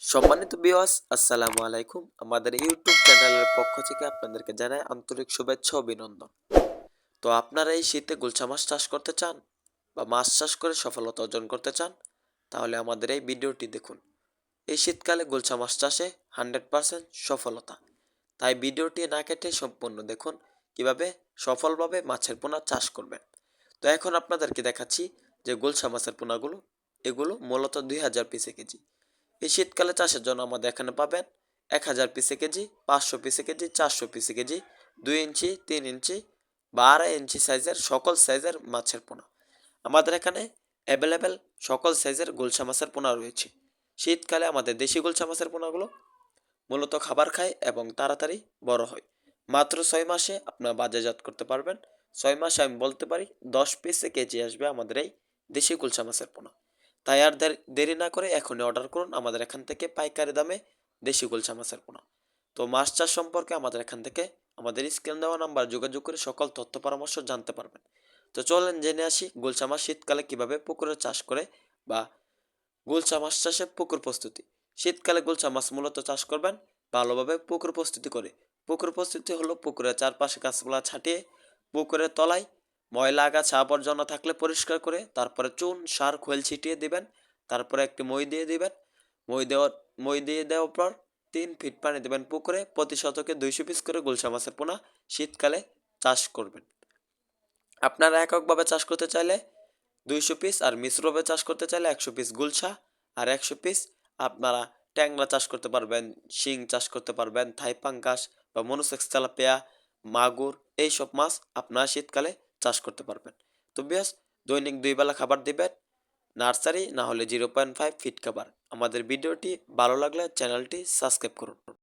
সম্মানিত ভিউয়ার্স, আসসালামু আলাইকুম। আমাদের ইউটিউব চ্যানেলের পক্ষ থেকে আপনাদেরকে জানাই আন্তরিক শুভেচ্ছা ও অভিনন্দন। তো আপনারা এই শীতে গুলশা মাছ চাষ করতে চান বা মাছ চাষ করে সফলতা অর্জন করতে চান, তাহলে আমাদের এই ভিডিওটি দেখুন। এই শীতকালে গুলশা মাছ চাষে 100% সফলতা। তাই ভিডিওটি না কেটে সম্পূর্ণ দেখুন কিভাবে সফলভাবে মাছের পোনা চাষ করবেন। তো এখন আপনাদেরকে দেখাচ্ছি যে গুলশা মাছের পোনাগুলো, এগুলো মূলত 2000 পিসে কেজি। এই শীতকালে চাষের জন্য আমাদের এখানে পাবেন 1000 পিসে কেজি, 500 পিসে কেজি, 400 পিসে কেজি, 2 ইঞ্চি, 3 ইঞ্চি বা 2.5 ইঞ্চি সাইজের সকল সাইজের মাছের পোনা আমাদের এখানে অ্যাভেলেবেল। সকল সাইজের গুলশা মাছের পোনা রয়েছে। শীতকালে আমাদের দেশি গুলশা মাছের পোনাগুলো মূলত খাবার খায় এবং তাড়াতাড়ি বড় হয়। মাত্র 6 মাসে আপনার বাজারজাত করতে পারবেন। 6 মাসে আমি বলতে পারি 10 পিসে কেজি আসবে আমাদের এই দেশি গুলশা মাছের পোনা। তাই আর দেরি না করে এখনই অর্ডার করুন আমাদের এখান থেকে পাইকারি দামে দেশি গুলশা মাছের পোনা। তো মাছ চাষ সম্পর্কে আমাদের এখান থেকে আমাদের স্ক্রিন দেওয়া নাম্বার যোগাযোগ করে সকল তথ্য পরামর্শ জানতে পারবেন। তো চলেন জেনে আসি গুলশা মাছ শীতকালে কিভাবে পুকুরে চাষ করে বা গুলশা মাছ চাষে পুকুর প্রস্তুতি। শীতকালে গুলশা মাছ মূলত চাষ করবেন ভালোভাবে পুকুর প্রস্তুতি করে। পুকুর প্রস্তুতি হলো পুকুরের চারপাশে গাছপালা ছাটিয়ে পুকুরের তলায় ময়লা আগাছা আবর্জনা থাকলে পরিষ্কার করে তারপরে চুন সার খোল ছিটিয়ে দিবেন। তারপরে একটি মই দিয়ে দিবেন। মই দেওয়ার মই দিয়ে দেওয়ার পর 3 ফিট পানি দেবেন পুকুরে। প্রতি শতকে 200 পিস করে গুলশা মাছের পোনা শীতকালে চাষ করবেন। আপনারা এককভাবে চাষ করতে চাইলে 200 পিস, আর মিশ্রভাবে চাষ করতে চাইলে 100 পিস গুলশা আর 100 পিস আপনারা ট্যাংরা চাষ করতে পারবেন, শিং চাষ করতে পারবেন, থাই পাঙ্গাস বা মনোসেক্স তেলাপিয়া, মাগুর, এইসব মাছ আপনারা শীতকালে চাষ করতে পারবেন। তো বেশ, দৈনিক 2 বেলা খাবার দিবেন, নার্সারি না হলে 0.5 ফিট খাবার। আমাদের ভিডিওটি ভালো লাগলে চ্যানেলটি সাবস্ক্রাইব করুন।